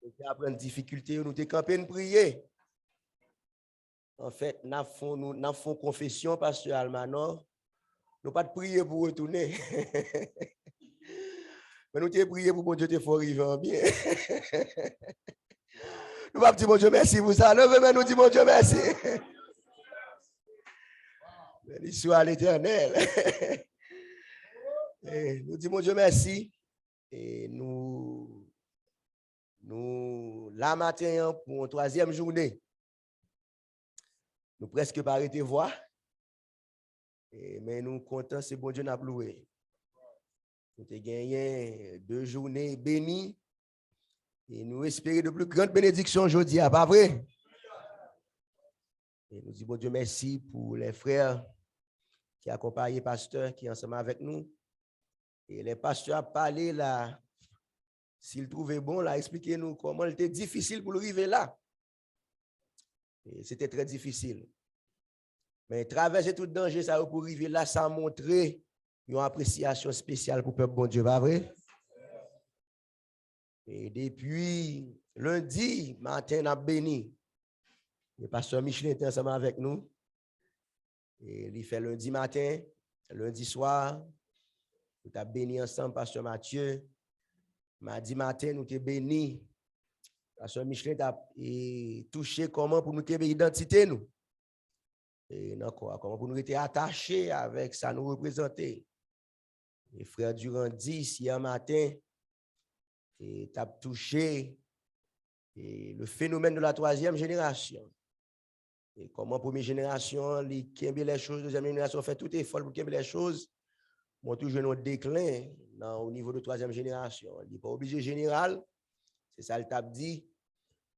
Nous avons une difficulté, nous avons campé une prière. En fait, nous avons confession, pasteur Almanor. Nous pas de prier pour retourner. Mais nous avons prié pour bon Dieu te faire arriver en bien. Nous pas dire bon Dieu merci pour ça. Non, mais nous disons bon Dieu merci. Béni soit l'Éternel. Nous disons bon Dieu merci. Et nous là matin pour une troisième journée. Nous presque pas arrêté voir. Mais nous contents, c'est bon Dieu n'a loué. Nous avons gagné 2 journées bénies. Et nous espérons de plus grandes bénédictions aujourd'hui, pas vrai? Et nous disons bon Dieu merci pour les frères qui accompagnent les pasteurs qui sont ensemble avec nous. Et les pasteurs ont parlé là, s'ils trouvaient bon, là, expliquez-nous comment il était difficile pour arriver là. C'était très difficile. Mais traverser tout danger, ça pour arriver là, ça a montré une appréciation spéciale pour le peuple bon Dieu, pas vrai? Et depuis lundi matin, on a béni. Le pasteur Michel était ensemble avec nous. Et il fait lundi matin, lundi soir. Nous avons béni ensemble, pasteur Mathieu. Mardi matin, nous avons béni. Pasteur Michel a touché comment pour nous créer identité nous. Et comment pour nous être attachés avec ça nous représenter. Et frère Durand 10 hier matin, et tu as touché le phénomène de la 3e génération. Et comment première génération, les les choses, deuxième génération fait tout effort pour les choses, ont toujours un déclin au niveau de 3e génération. Il n'est pas obligé général, c'est ça le t'a dit.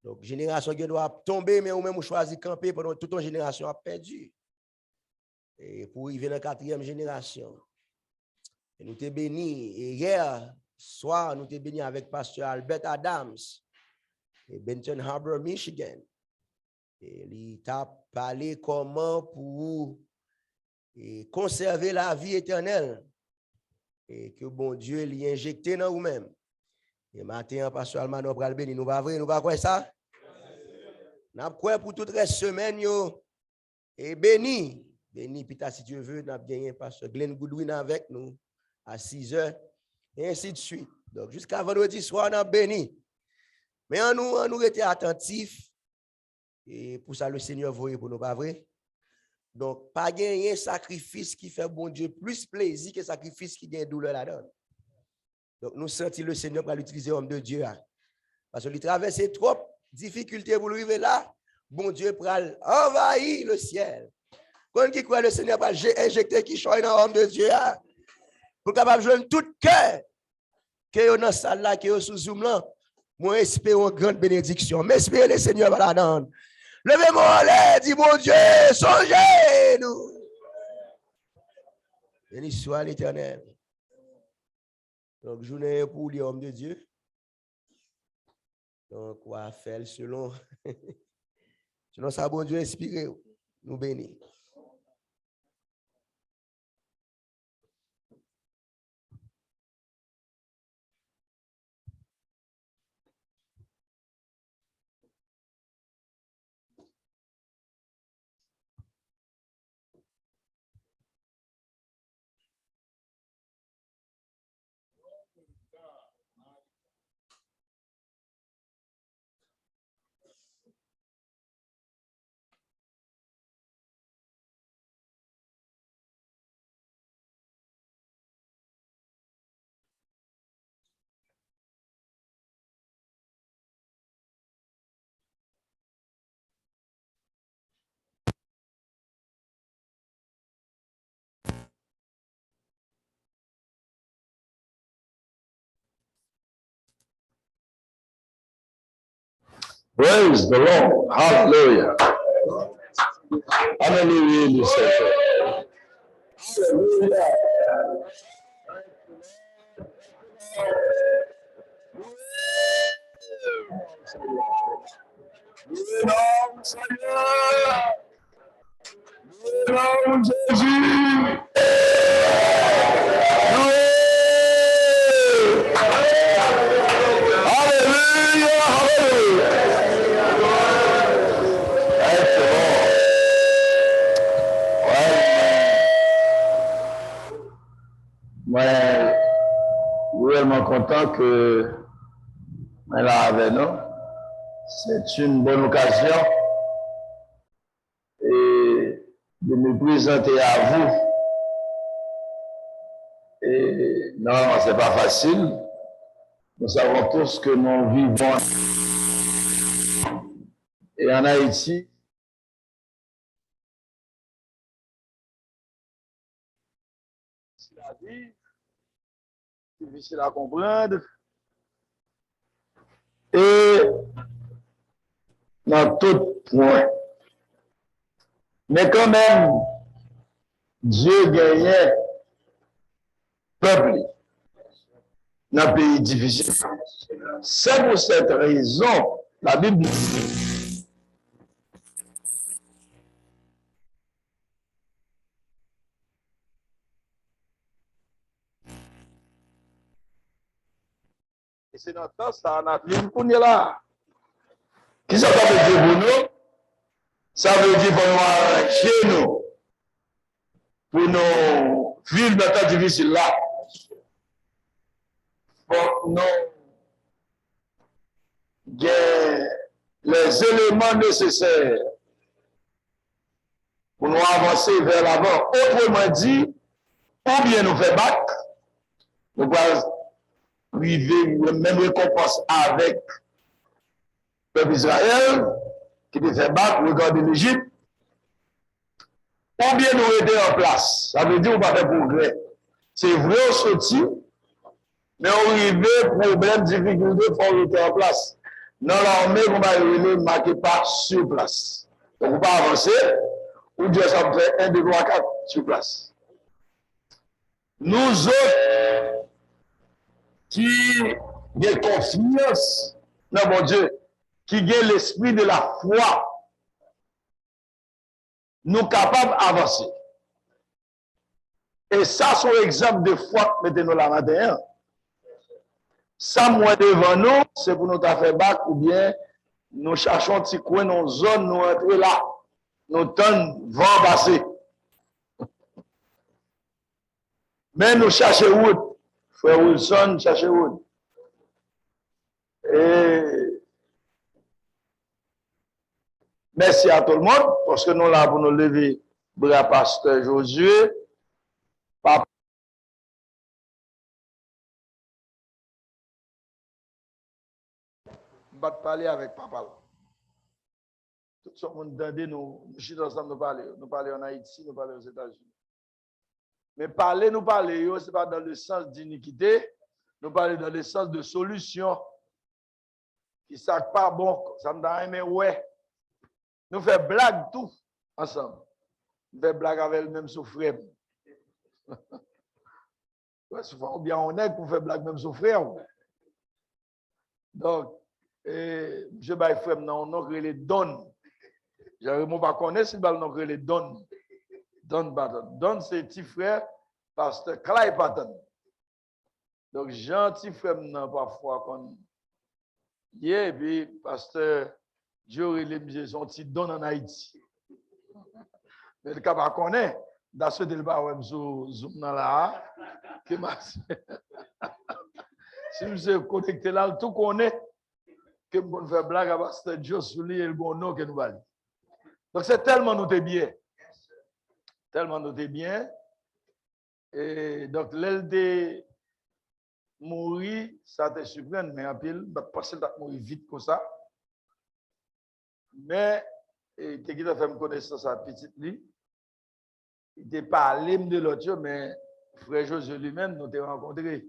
Donc, génération qui doit tomber, mais ou même choisir camper pendant toute une génération a perdu. Et pour arriver dans la 4e génération, et nous t'es bénis. Et hier soir, nous t'es bénis avec pasteur Albert Adams et Benton Harbor, Michigan. Et il t'a parlé comment pour conserver la vie éternelle et que bon Dieu l'y injecté dans vous-même. Et matin, pasteur Almanor pral béni, nous pas vrai, nous pas quoi ça? Nous quoi pour toute la semaine yo et béni, pita si Dieu veut, nous avons gagné pasteur Glenn Goodwin avec nous à 6 heures et ainsi de suite. Donc jusqu'à vendredi soir, nous avons béni. Mais nous étions attentifs et pour ça le Seigneur voyait pour nous pas vrai. Donc pas gagner sacrifice qui fait bon Dieu plus plaisir que sacrifice qui gagne douleur là-dedans. Donc, nous sentons le Seigneur pour l'utiliser homme de Dieu. Parce qu'il traverse trop difficultés pour arriver là. Bon Dieu pour envahir le ciel. Quand qui croit le Seigneur va injecter qui choisit dans l'homme de Dieu. Pour capable de jouer tout cœur. Que dans salle là, que sous Zoom là. Moi, espère une grande bénédiction. Mais espérez le Seigneur va la donner. Levez-moi en l'air, dis mon Dieu, songez-nous. Béni soit l'Éternel. Donc, journée pour les hommes de Dieu. Donc, on va faire selon ça, bon Dieu inspiré, nous bénir. Praise the Lord. Hallelujah. How many really say that? Hallelujah. Hallelujah. content que est là avec nous. C'est une bonne occasion et de me présenter à vous. Et non, c'est pas facile. Nous savons tous que nous vivons et en Haïti. C'est la vie, difficile à comprendre. Et dans tout point. Mais quand même, Dieu gagnait peuple dans un pays difficile. C'est pour cette raison, la Bible dit et c'est dans temps, ça en a vu qu'on est là. Qu'est-ce que ça veut dire pour nous? Ça veut dire pour nous arranger nous, pour nous vivre dans temps difficile là. Pour nous gagner les éléments nécessaires pour nous avancer vers l'avant. Autrement dit, ou bien nous faire battre, nous allons arriver la même récompense avec le peuple d'Israël, qui te fait battre, regarder l'Égypte, ou bien nous aider en place. Ça veut dire qu'on va faire progrès. C'est vrai, on sortit, mais on arrive, problème, difficulté, il faut rester en place. Dans l'armée, on va arriver, marqué pas sur place. Donc, on va pas avancer, ou Dieu ça fait 1, 2, 3, 4 sur place. Nous autres, qui avons confiance dans mon Dieu, qui avons l'esprit de la foi, nous sommes capables d'avancer. Et ça, c'est un exemple de foi que mettez-nous là matin. Ça, moi, devant nous, c'est pour nous faire bac ou bien nous cherchons un petit coin dans une zone, nous entrer là. Nous tendons vent passer. Mais nous cherchons où? Frère Wilson, cherchez où? Et merci à tout le monde, parce que nous sommes là pour nous lever, bras pasteur Josué. Papa. Je vais parler avec papa. Tout le monde entendait nous sommes ensemble, nous parler en Haïti, nous parler aux États-Unis. Mais parler, ce n'est pas dans le sens d'iniquité, nous parler dans le sens de solution. Qui ne savent pas bon, ça me donne mais ouais. Nous faisons blague tout ensemble. Nous faisons blague avec le même souffrant. Souvent, bien on est pour faire blague même souffrant. Donc, je vais faire non les donnes. Je ne vais pas connaître si je les donnes. Don, c'est petit frère, pasteur Clay Patton. Donc, gentil frère, parfois, quand et puis, pasteur Dieu, il a son petit don en Haïti. Mais le cas pas connaît, dans ce débat, zoom dans là, si vous êtes connecté là, tout connaît, que vous pouvez faire blague à pasteur Dieu sur lui et le bon nom que nous valons. Donc, c'est tellement noté bien. Tellement noté bien. Et donc, l'LD mourir, ça te surprend, mais en pile, passer à mourir vite comme ça. Mais, il te fait me connaître ça petite lui. Il te parlé de l'autre, mais frère Josué lui-même, nous t'ai rencontré.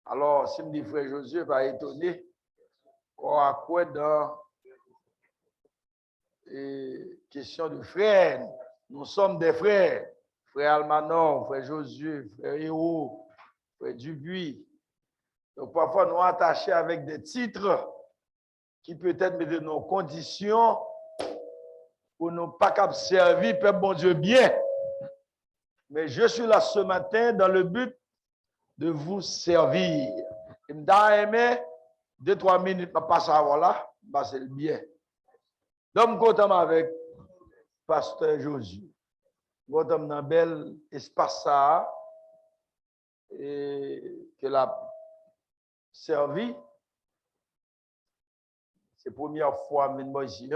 Alors, si me dit frère Josué, pas étonné, qu'on a quoi dans question de frères. Nous sommes des frères. Frère Almanor, frère Josué, frère Héo, frère Dubuis. Donc, parfois, nous attachés avec des titres qui peut-être mettent nos conditions pour ne pas cap servir, Père bon Dieu, bien. Mais je suis là ce matin dans le but de vous servir. Il m'a aimé 2-3 minutes, je passe à voilà, c'est le bien. Donc, je suis content avec Pasteur Josué. Je suis content dans un bel espace ça, et que la servi. C'est la première fois que je suis ici.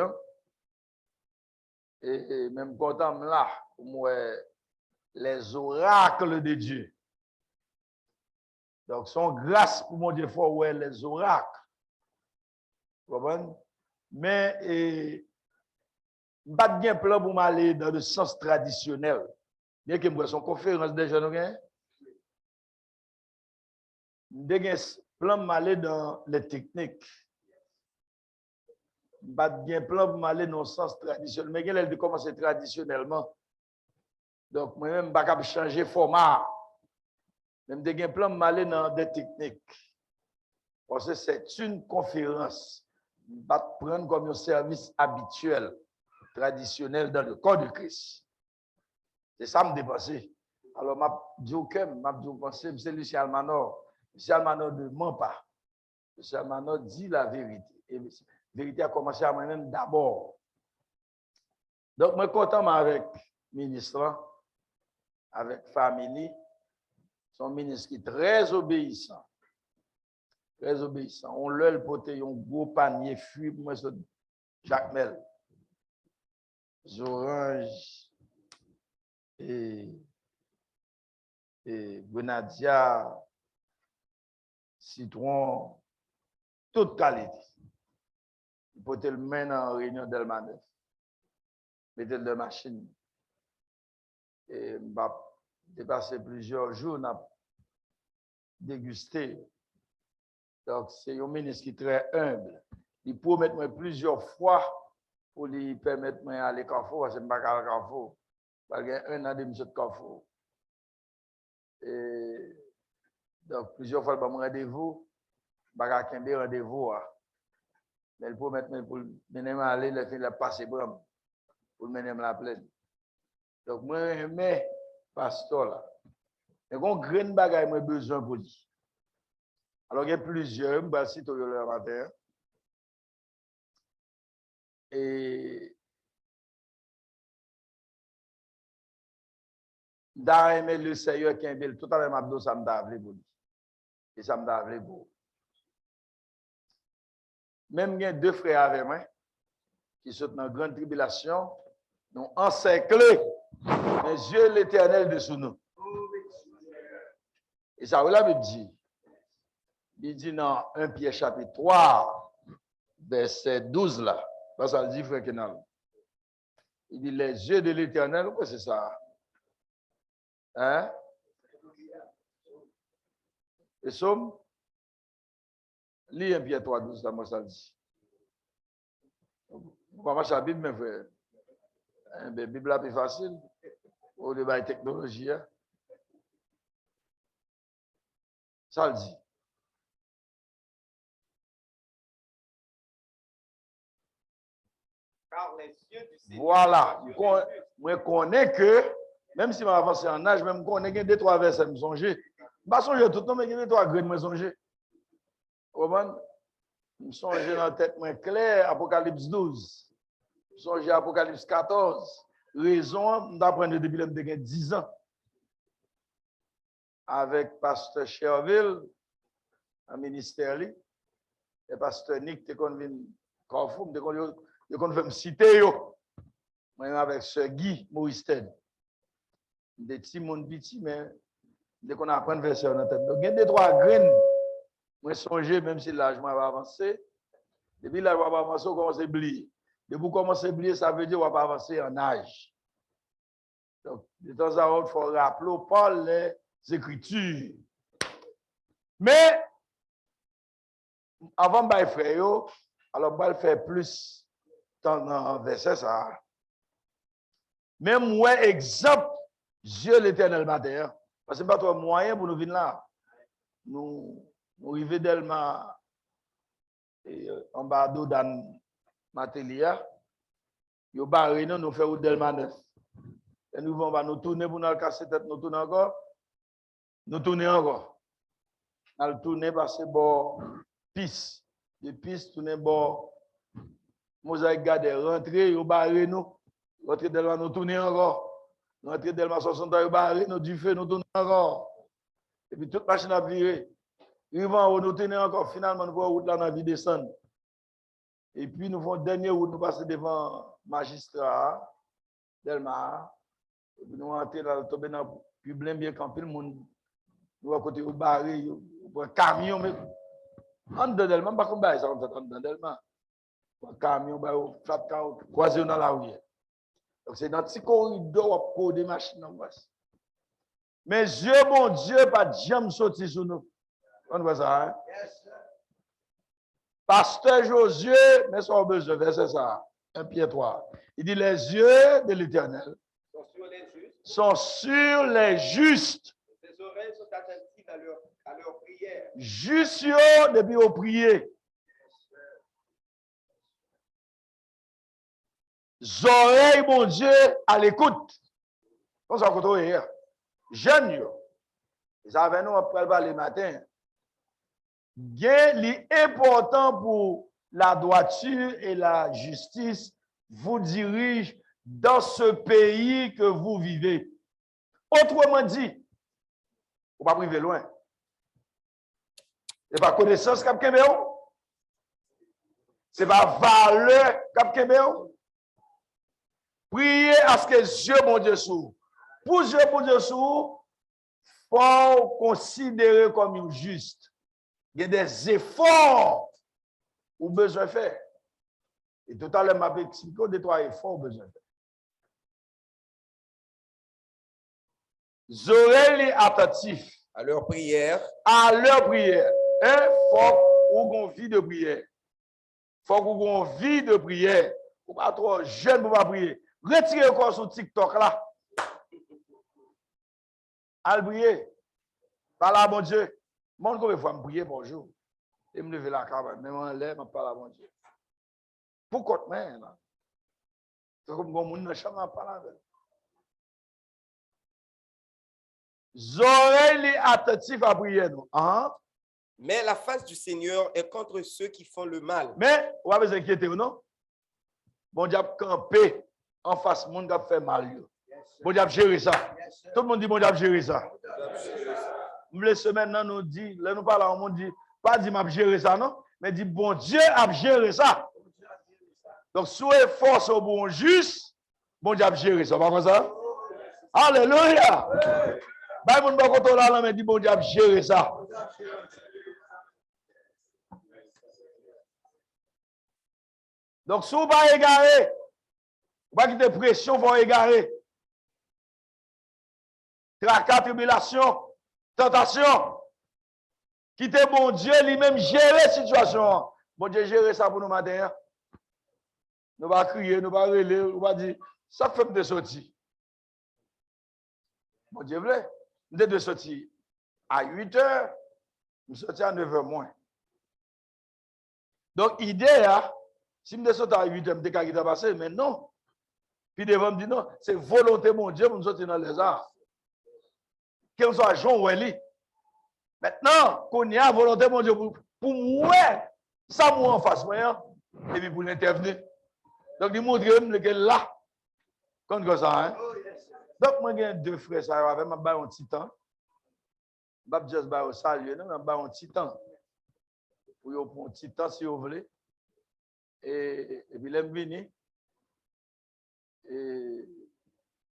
Et même content là, pour moi, les oracles de Dieu. Donc, son grâce pour mon Dieu, faut ouais les oracles. Vous comprenez? Mais, pas bien plan pour m'aller dans le sens traditionnel. Bien que moi, son conférence déjà, nous gagnons. Je plan pour m'aller dans les techniques. Pas bien plan pour m'aller dans le sens traditionnel. Mais elle de commencer traditionnellement. Donc, moi-même, je ne vais pas changer de format. Même des plan pour m'aller dans des techniques. Parce que c'est une conférence. Je vais prendre comme un service habituel, traditionnel dans le corps de Christ. C'est ça me dépasser. Alors, je dis au cœur, je dis au conseil, c'est Lucien Almanor. Lucien Almanor ne ment pas. Lucien Almanor dit la vérité. Et la vérité a commencé à moi-même d'abord. Donc, je suis content avec le ministre, avec la famille. Son ministre qui est très obéissant. Très obéissant. On l'a porté un gros panier fruit pour moi, Jacques Mel. Oranges et grenadier, citron, toute qualité. Il portait le main en réunion d'Elmanef. Mettez le machine. Et m'a dépassé plusieurs jours, on a dégusté. Donc, c'est un ministre qui est très humble. Il promet moi plusieurs fois pour lui permettre de aller à Carrefour, parce que je ne suis pas à Carrefour. Parce qu'il y a un an de monsieur de Carrefour. Et donc, plusieurs fois, je me rendez-vous, je ne suis pas rendez-vous. Mais il promet pour mener aller, il fait passer pour mener la plaine. Donc, moi, je pasteur là. Il y a un grand bagage que j'ai besoin pour lui. Alors, il y a plusieurs, je vais citer le matin. Et d'ailleurs, le Seigneur qui est tout à l'heure, Mabdo, ça me d'a pour lui. Et ça me d'a pour. Même il y a deux frères avec moi qui sont dans une grande tribulation, nous encerclés, les yeux de l'Éternel dessous nous. Et ça, là, il dit dans 1 Pierre chapitre 3, verset 12 là, parce que ça le dit, frère Kenal. Il dit les yeux de l'Éternel, quoi c'est ça? Hein? Et somme, lis 1 Pierre 3, 12 là, moi ça le dit. On va marcher à la Bible, mes frères. La Bible est plus facile. Au débat de technologie. Hein? Ça le dit. Car les yeux du Seigneur. Voilà. Moi, connais que, même si je m'avance en âge, même qu'on ait deux, trois versets, je me songe. Je ne pas songer tout le temps, mais il y a deux, trois graines, je me songe. Comment? Je me songe dans la tête, moi, clair, Apocalypse 12. Je me songe Apocalypse 14. Raison d'apprendre depuis que j'ai 10 ans. Avec pasteur Cherville, un ministère, et pasteur Nick, tu connais Carrefour, tu connais me citer, moi avec ce Guy Maurice Ted. Des petits monde petit, mais dès qu'on apprend verset dans la tête. Donc, il y a des trois graines. Moi, songer, même si l'âge va avancer. Depuis l'âge va avancer, on commence à oublier. Depuis vous commencez à oublier, ça veut dire qu'on va avancer en âge. Donc, de temps en temps, il faut rappeler par les Écritures. Mais, avant de faire, alors, on va faire plus dans le verset ça. Même moi, exemple, Dieu l'éternel matin. Parce que ce n'est pas trop moyen pour nous venir là. Nous arrivons tellement en bas d'eau dans Matelia. Nous barrons, nous faisons Delma 9. Et nous allons nous tourner pour nous casser tête, nous tourner encore. Nous tourner encore. Nous tourner parce que bon, piste. De piste, tourner bon. Mosaïque garde, rentrer, nous barrons nous. Rentrer Delma, nous tourner encore. Rentrer Delma 60 ans, nous barrons, nous du feu, nous tourner encore. Et puis toute machine à virer. Yvan, nous tenons encore finalement, nous route là dans la vie descendre. Et puis nous faisons dernière route, nous passons devant magistrat, Delmar. Et puis nous entrons là, tomber dans le public, bien campé, le monde. Nous à côté au barré, un camion, mais en dedans Delmar, pas comme ça, on en dedans Delmar. Un camion, un flat car, croisé dans la rue. Donc c'est dans le petit corridor pour des machines en face. Mais Dieu, mon Dieu, pas de jamais sorti sur nous. On voit ça, hein? Pasteur Josué, mais son besoin, verset ça. 1 Pierre 3. Il dit, les yeux de l'Éternel sont sur les justes. Ses oreilles sont attentives à leur prière. Juste depuis au prier. Oreilles, mon Dieu, à l'écoute. On s'en compte hier. Jeunes, yo. Ils avaient nous après le matin. Gain important pour la droiture et la justice vous dirige dans ce pays que vous vivez. Autrement dit, vous ne pas priver loin. Ce n'est pas connaissance cap Kébéon. Ce n'est pas valeur cap Kébéon. Priez à ce que Dieu, mon Dieu, s'ouvre. Pour Dieu, mon Dieu, s'ouvre, il faut considérer comme juste. Il y a des efforts ou besoin de faire. Et tout à l'heure, je vais expliquer des trois efforts besoin de faire. Les oreilles attentives À leur prière. à leur prière. Il faut qu'on vie de prière. Il faut qu'on vie de prière. Ou pas trop jeune pour pas prier. Retirez encore sur TikTok là. Allez prier. Parle à mon Dieu. Mon combien de fois me prier par jour. Et me lever la cabane. Même en l'air, je parle à mon Dieu. Pourquoi même? C'est comme quand on chambre parle avec. Oreilles attentives à prier. Mais la face du Seigneur est contre ceux qui font le mal. Mais, vous avez inquiété ou non? Bon Dieu a campé en face monde qui a fait mal. Bon Dieu a géré ça. Tout le monde dit bon Dieu a géré ça. Les semaines, nous dit, là nous parlons, on dit, pas dit m'a géré ça, non? Mais dit bon Dieu a géré ça. Donc, soyez force au bon juste, bon Dieu a géré ça. Pas comme ça? Alléluia! Bah, mon bon côté là, mais dit bon Dieu a géré ça. Donc, si vous ne pas égaré, vous ne pas quitter pression pour égarer. Tracas, tribulation, tentation. Quittez bon Dieu, lui-même gérer la situation. Bon Dieu gérer ça pour nous matin. Nous ne pas crier, nous ne pas relayer, nous ne pas dire, ça fait de sortir. Bon Dieu voulait, nous devons sortir à 8 heures, nous sortir à 9 heures moins. Donc, l'idée, si je sortir à 8 heures, je vais passer, mais non. Puis devant me dire non, c'est volonté mon Dieu pour nous sortir dans les arts. Quel soit Jean ou Eli. Maintenant, qu'on y a volonté mon Dieu pour moi, ça moi en face, et puis pour l'intervenir. Donc, il montre que là, comme ça, hein. Donc, moi, j'ai deux frères, ça avec ma balle en titan. Je ne vais pas juste saluer, non, je vais en titan. Pour prendre un titan si vous voulez. Et puis, je suis venu. Et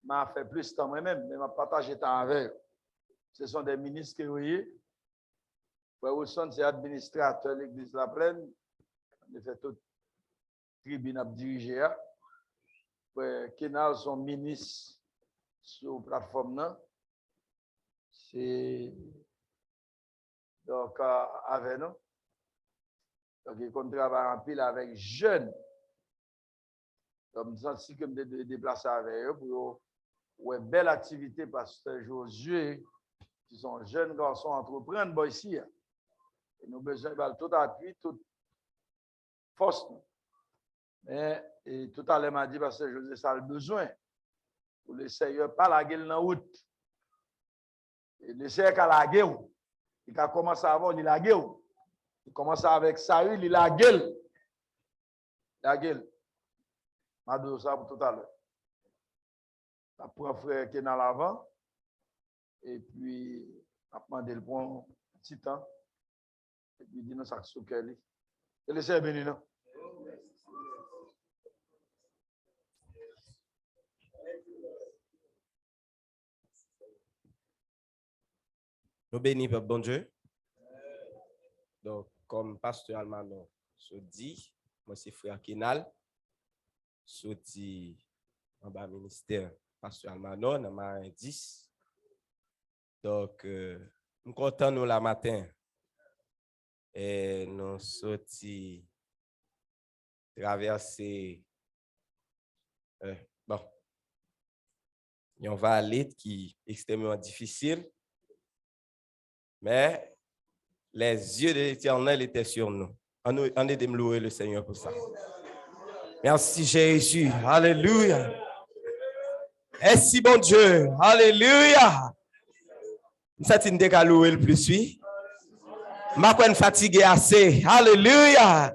m'a fait plus de temps moi-même, mais m'a partagé temps avec eux. Ce sont des ministres qui voyez. Frère Wilson, c'est administrateur de l'église La Plaine. On a fait toute tribune à diriger. Frère Kenal, son ministre sur la plateforme. C'est donc avec nous. Donc, il travaille en pile avec jeunes. Donc, je me sens que je me déplacer avec eux pour une belle activité parce que Josué, qui sont jeunes garçons entreprendre ici. Et nous avons besoin de tout appui, toute force. Mais et tout à l'heure, m'a dit parce que Josué, ça a besoin. Pour le Seigneur, pas la gueule dans la route. Et le Seigneur a la gueule. Il a commencé avant, il a la gueule. Il commence avec Saül, il a la gueule. La gueule. Je vais ça pour tout à l'heure. La première frère qui est dans l'avant. Et puis, je vais demander le bon petit temps. Et puis, dis-nous ça sous cœur. Et le Seigneur béni, non? Nous bénissons, Père bon Dieu. Donc, comme pasteur Almano se dit, moi c'est frère Kinal, sorti en bas ministère, pasteur Almano, dans ma 10. Donc, nous sommes contents nous la matin. Et nous sorti traverser une vallée qui est extrêmement difficile. Mais les yeux de l'Éternel étaient sur nous. On est de me louer le Seigneur pour ça. Merci Jésus. Alléluia. Merci bon Dieu. Alléluia. Nous sommes qu'à louer le plus, oui. Je ne suis pas fatigué assez. Alléluia.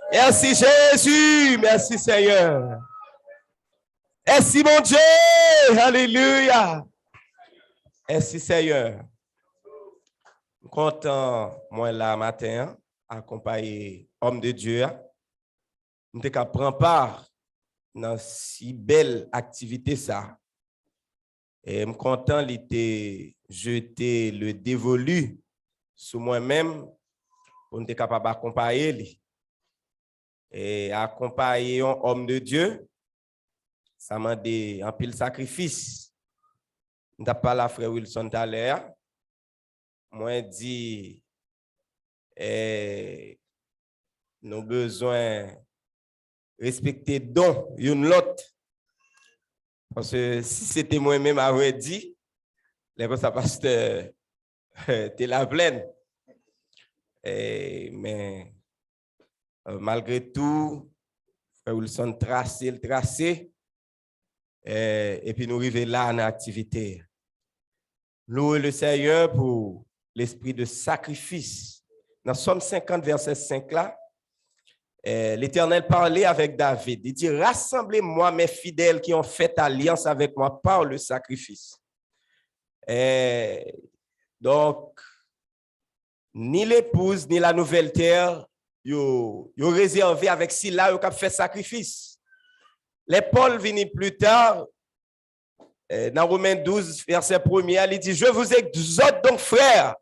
Merci Jésus. Merci Seigneur. Merci mon Dieu. Alléluia. Merci Seigneur. Content, moi, là, matin, accompagner homme de Dieu. Nous sommes prendre part dans si belle activité ça. Et je suis content de jeter le dévolu sur moi-même pour nous capable d'accompagner. Et accompagner un homme de Dieu, ça m'a dit un pile sacrifice. Nous avons parlé à frère Wilson tout à l'heure. Moi, dit, nous avons besoin de respecter don une l'autre. Parce que si c'était moi-même à vrai dit, les ça passe de la plaine. Mais malgré tout, frère Wilson tracé, et puis nous arrivons là en activité. Louez le Seigneur pour l'esprit de sacrifice. Dans Somme 50, verset 5, là, l'Éternel parlait avec David. Il dit, rassemblez-moi mes fidèles qui ont fait alliance avec moi par le sacrifice. Donc, ni l'épouse, ni la nouvelle terre, yo réservé avec Silla, yo cap fait sacrifice. Les Paul viennent plus tard, dans Romains 12, verset 1er, il dit, je vous exhorte donc, frères,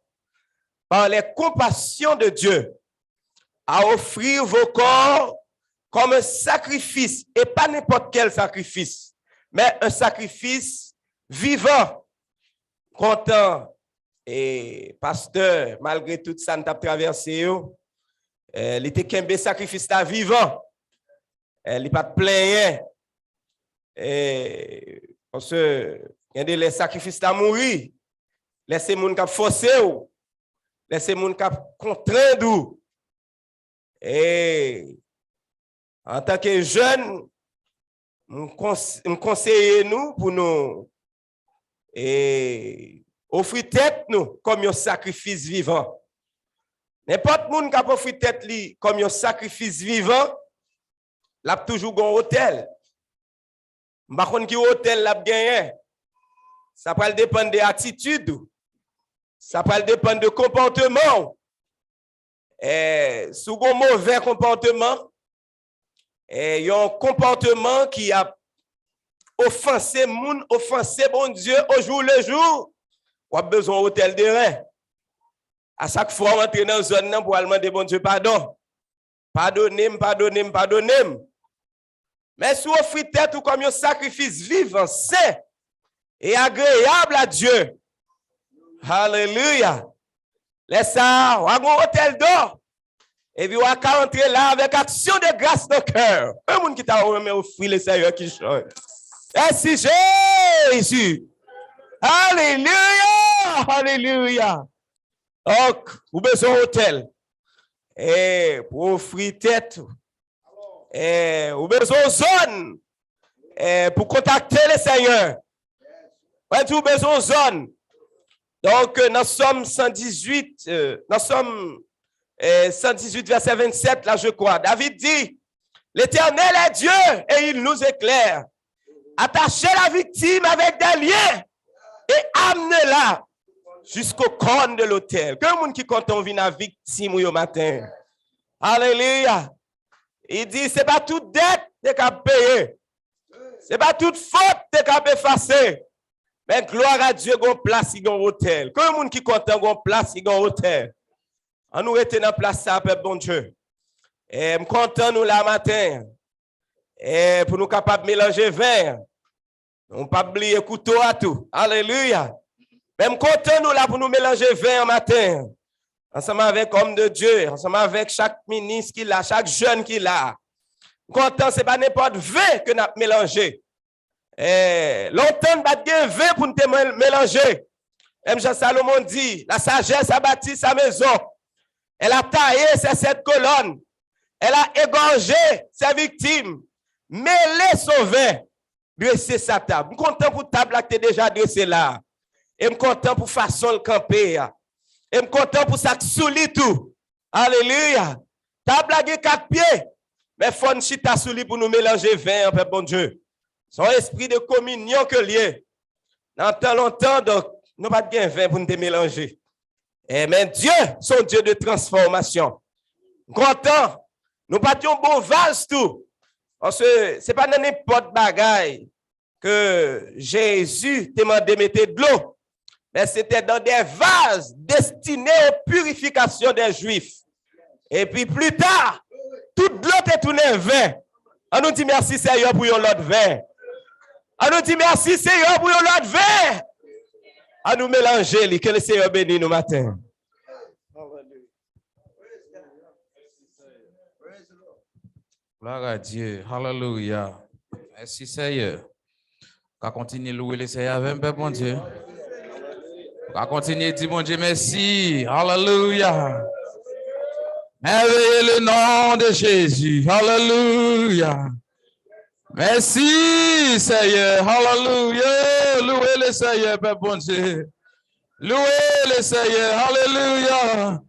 par les compassions de Dieu, à offrir vos corps comme un sacrifice, et pas n'importe quel sacrifice, mais un sacrifice vivant, content. Et pasteur, malgré tout ça, nous avons traversé, il était qu'un sacrifice vivant. Il n'est pas plein. Parce que il y a des sacrifices à mourir. Laissez les gens forcer, laissez les gens contraindre. Et en tant que jeune, je conseille nous pour nous offrir tête nous comme un sacrifice vivant. N'importe qui qui a offert tête comme un sacrifice vivant, l'a toujours un hôtel. Par contre, qui hôtel l'a gagné, ça peut dépendre des attitudes, ça peut dépendre de comportement. Et sous un mauvais comportement, il y a un comportement qui a offensé bon Dieu au jour le jour, on a besoin d'un hôtel de rein. À chaque fois, on entre dans une zone pour demander bon Dieu pardon. Pardonnez. Mais si on offre tête ou comme un sacrifice vivant, saint et agréable à Dieu. Alléluia. Laisse ça, on a un hôtel d'or. Et puis on va entrer là avec action de grâce de cœur. Un monde qui t'a offert le Seigneur qui chante. Merci Jésus. Alléluia. Alléluia. Donc, vous avez besoin hôtel. Et pour offrir tête. Et vous avez besoin zone. Et pour contacter le Seigneur. Vous avez besoin zone. Donc, dans Somme 118, dans Somme 118, verset 27, là je crois, David dit, l'Éternel est Dieu et il nous éclaire. Attachez la victime avec des liens et amenez-la jusqu'au corne de l'autel. Que le monde qui content vient à victime au matin. Alléluia. Il dit, c'est pas toute dette que tu as payé. C'est pas toute faute que tu as effacé. Mais gloire à Dieu, qu'on place dans l'hôtel. Que le monde qui content, qu'on place dans l'hôtel. On nous reste dans place ça, peuple bon Dieu. Et je suis content nous la matin. Et pour nous capables de mélanger vin. On ne pas oublier couteau à tout. Alléluia. Même content nous là pour nous mélanger vin en matin. Ensemble avec l'homme de Dieu, ensemble avec chaque ministre qui l'a, chaque jeune qui l'a. Content, ce n'est pas n'importe vin que nous avons mélangé. Longtemps, nous avons vin pour nous mélanger. Même Jean Salomon dit, la sagesse a bâti sa maison. Elle a taillé ses 7 colonnes. Elle a égorgé ses victimes. Mêlé son vin. Dresser sa table. Je suis content pour la table qui est déjà dressée là. Et je suis content pour façon de camper. Et je suis content pour ça que souli tout. Alléluia. Table a 4 pieds. Mais il faut une chita souli pour nous mélanger vin, peuple bon Dieu. Son esprit de communion que lié. Dans tant longtemps, donc, nous pas de vin pour nous mélanger. Mais Dieu, son Dieu de transformation. Content. Nous partions bon vase tout. Parce que ce n'est pas dans n'importe bagaille que Jésus t'a demandé de mettre de l'eau. Mais c'était dans des vases destinés aux purifications des Juifs. Et puis plus tard, toute l'eau est tournée vin. On nous dit merci Seigneur pour l'autre vin. On nous dit merci Seigneur pour l'autre vin. On nous mélanger, que le Seigneur bénisse nous matin. Gloire à Dieu. Hallelujah. Merci Seigneur. On va continuer de louer le Seigneur avec un bon Dieu. On va continuer de dire bon Dieu merci. Hallelujah. Merveillez le nom de Jésus. Hallelujah. Merci Seigneur. Hallelujah. Louez le Seigneur, Père bon Dieu. Louez le Seigneur. Hallelujah.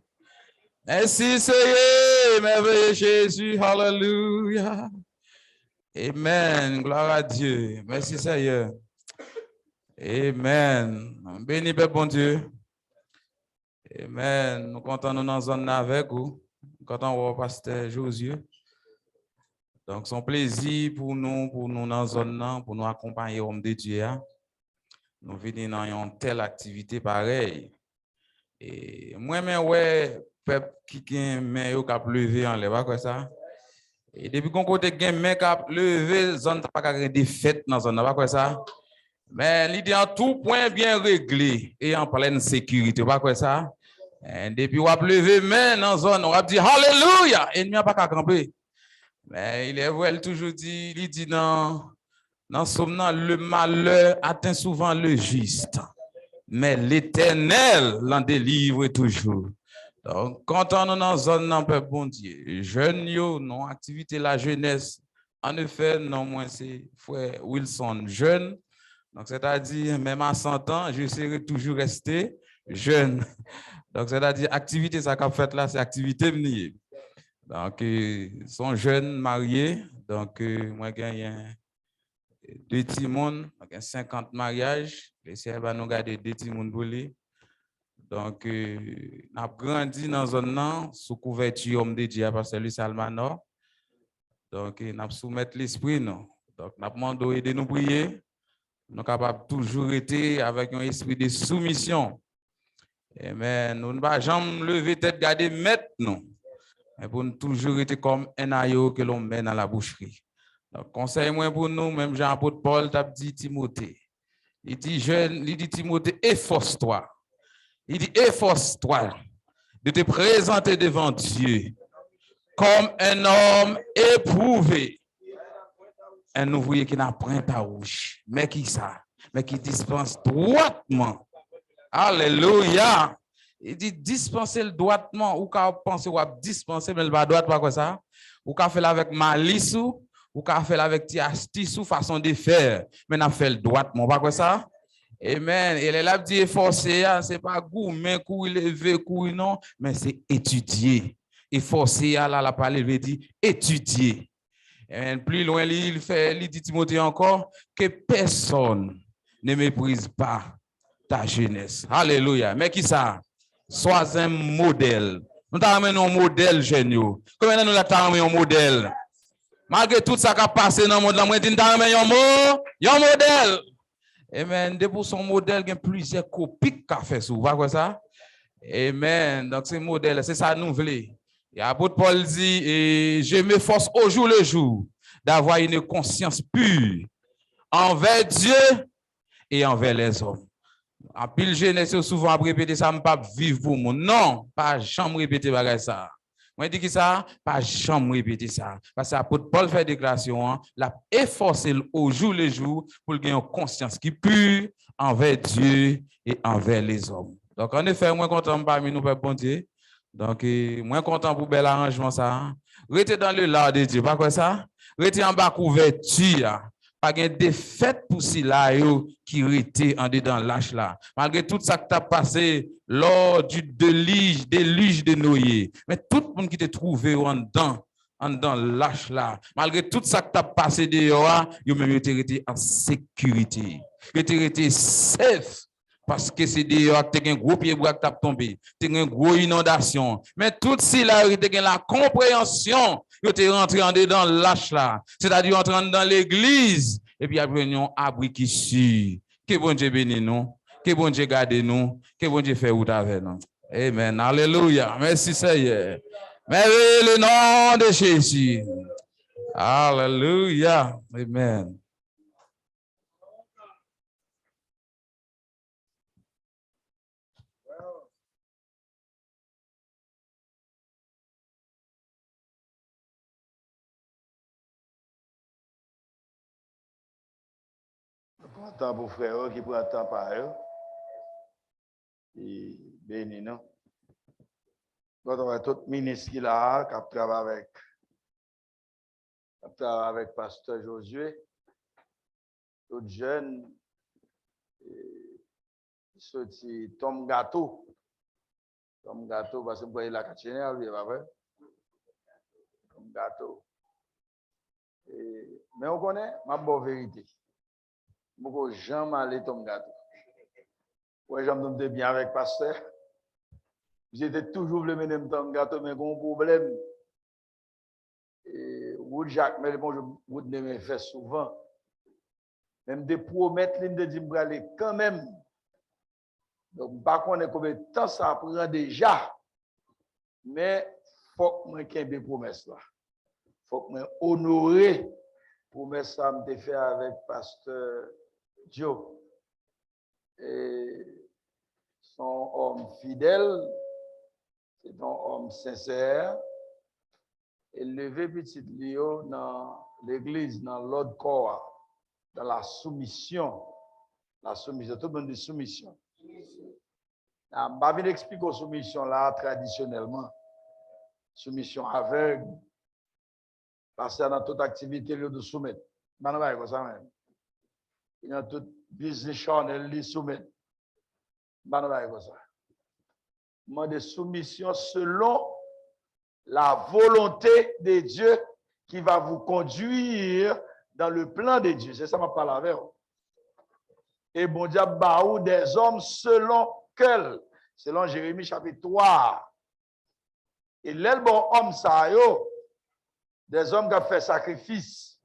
Merci Seigneur, merveilleux Jésus, hallelujah. Amen, gloire à Dieu. Merci Seigneur. Amen. Béni Père bon Dieu. Amen. Nous comptons nous dans la zone avec vous. Nous comptons au pasteur Josué. Donc, son plaisir pour nous dans la zone, pour nous accompagner homme de Dieu. Nous venons dans une telle activité pareille. Et moi-même, ouais, peuple qui gagne main yo cap lever en l'air pas quoi ça et depuis qu'on côté gagne main cap lever zone pas ka défaite dans zone pas quoi ça mais l'idée en tout point bien réglé et en pleine sécurité pas quoi ça et depuis on lever main dans zone on va dire alléluia ennemi pas ka camper mais il est vrai il toujours dit il dit dans somme le malheur atteint souvent le juste mais l'Éternel l'en délivre toujours. Donc, quand on est dans une zone, peuple bon Dieu, jeunes, non, activité la jeunesse, en effet, non, moi, c'est frère Wilson, jeune. Donc, c'est-à-dire, même à 100 ans, je serai toujours resté jeune. Donc, c'est-à-dire, activité, ça qu'a fait là, c'est activité venir. Donc, ils sont jeunes, mariés. Donc, moi, j'ai 2 petits monde, 50 mariages. Les sœurs nous garder 2 petits monde pour lui. Donc, nous avons grandi dans zone sous couverture homme de Dieu, Pasteur Luis Almanor. Donc, nous avons soumettre l'esprit. Donc, nous avons demandé de nous prier. Nous sommes capables toujours être avec un esprit de soumission. Mais nous ne pouvons jamais lever tête, garder mettre nous. Mais pour nous toujours être comme un aïeau que l'on met dans la boucherie. Donc, conseil moi pour nous, même Jean-Apôtre Paul t'a dit Timothée. Il dit jeune, il dit Timothée, efforce-toi. Il dit, efforce-toi de te présenter devant Dieu comme un homme éprouvé. Un ouvrier qui n'a point à rouge. Mais qui ça? Mais qui dispense droitement. Alléluia. Il dit, dispenser le droitement. Ou qu'à penser ou à dispenser, mais le pas droit, pas quoi ça? Ou qu'à faire avec malice ou qu'à faire avec astuce ou façon de faire. Mais n'a fait le droitement, pas quoi ça? Amen. Et là, dit efforcer, c'est pas gourmet, coup lever, coup non, mais c'est étudier. Efforcer, là, la parole, il dit étudier. Et plus loin, il dit Timothée encore que personne ne méprise pas ta jeunesse. Alléluia. Mais qui ça? Sois un modèle. Nous t'avons un modèle, jeune. Combien nous avons un modèle? Malgré tout ça qui a passé dans le monde, nous avons un modèle. Amen. Depuis son modèle, il y a plusieurs copies qu'a fait sous. Vous voyez ça? Amen. Donc, ce modèle, c'est ça nous voulons. Et l'apôtre Paul dit, et je m'efforce au jour le jour d'avoir une conscience pure envers Dieu et envers les hommes. En pile jeunesse, souvent répéter ça, je ne pas vivre pour moi. Non, pas jamais répéter ça. Moi, je dis que ça, pas jamais répéter ça. Parce que l'apôtre Paul fait déclaration, l'a efforcé au jour le jour pour gagner une conscience qui pure envers Dieu et envers les hommes. Donc, en effet, moi, content parmi nous, Père bon Dieu. Donc, moi, content pour bel arrangement, ça. Restez dans le lard de Dieu, pas quoi ça? Restez en bas couverture. Pas de défaite pour cela qui était en dedans l'âge là. Malgré tout ça que tu as passé lors du déluge de Noé. Mais tout le monde qui t'a trouvé en dedans l'âge là. Malgré tout ça que tu as passé dehors, ils ont même été en sécurité. Ils ont été safe. Parce que c'est dehors que tu as un gros pied bras qui t'a tombé. Tu as une grosse inondation. Mais tout cela, tu as la compréhension. Tu es rentré en dedans l'âge là. C'est-à-dire entrant dans l'église. Et puis après, nous abri qui suit. Que bon Dieu bénisse nous. Que bon Dieu garde nous. Que bon Dieu fait route avec nous. Amen. Alléluia. Merci Seigneur. Merveilleux le nom de Jésus. Alléluia. Amen. Content pour frère qui prend temps par eux. Et béni, non? Quand on a tout ministre qui là, qui travaille avec pasteur Josué, tout jeune, sorti Tom Gâteau, parce que vous voyez la cachine, lui, pas vrai? Tom Gâteau. Mais on connaît ma bonne vérité. Beaucoup jamais aller Tom Gâteau. Ouais, j'aime bien avec pasteur. J'étais toujours le même Tom Gâteau, mais bon problème. Et Wood Jacques, mais bon, je ne me fais souvent. Même des promesses, de dire que aller quand même. Donc, par contre, combien de temps ça prend déjà. Mais il faut que je fasse des promesses là. Il faut que je honore promesse ça me fait avec pasteur Joe. Et son homme fidèle, c'est un homme sincère. Et lever petit Léo dans l'église, dans l'autre corps, dans la soumission. La soumission, tout le monde dit soumission. Je vais vous expliquer la soumission là traditionnellement. Soumission aveugle. Parce que dans toute activité, il de soumettre. Je ne sais pas ça même. Il y a tout business channel, il soumettre. Je ne sais pas ça. Moi, de soumission selon la volonté de Dieu qui va vous conduire dans le plan de Dieu. C'est ça que je parle avec vous. Et bon Dieu, baou des hommes selon quel? Selon Jérémie chapitre 3. Et les bon homme, ça yo, des hommes qui ont fait sacrifice,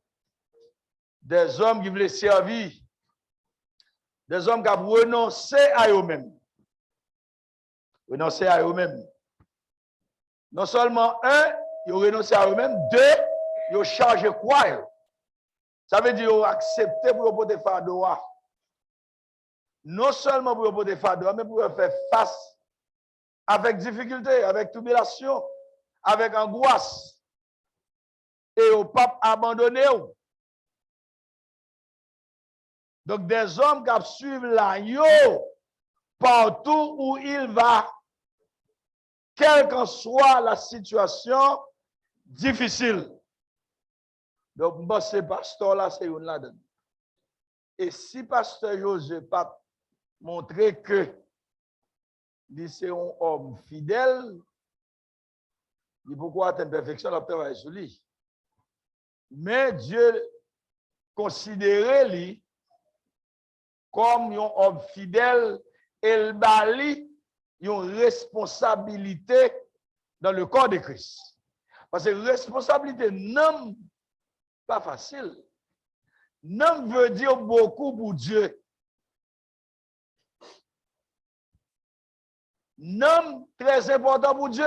des hommes qui voulaient servir, des hommes qui ont renoncé à eux-mêmes. Renoncer à eux-mêmes. Non seulement un, ils ont renoncé à eux-mêmes, deux, ils ont chargé quoi? Ça veut dire qu'ils ont accepté pour porter fardeau. Non seulement pour porter fardeau, mais pour faire face avec difficulté, avec tribulation, avec angoisse. Et au pape abandonné. Donc des hommes qui suivent l'agneau partout où il va, quelle qu'en soit la situation difficile. Donc, moi, ce pasteur là, c'est une là-dedans. Et si pasteur Joseph pas montrer que c'est un homme fidèle, il pourquoi atteindre perfection, la travail sur lui. Mais Dieu considérait lui comme un homme fidèle elle bali une responsabilité dans le corps de Christ. Parce que responsabilité non pas facile. Non veut dire beaucoup pour Dieu. Non très important pour Dieu.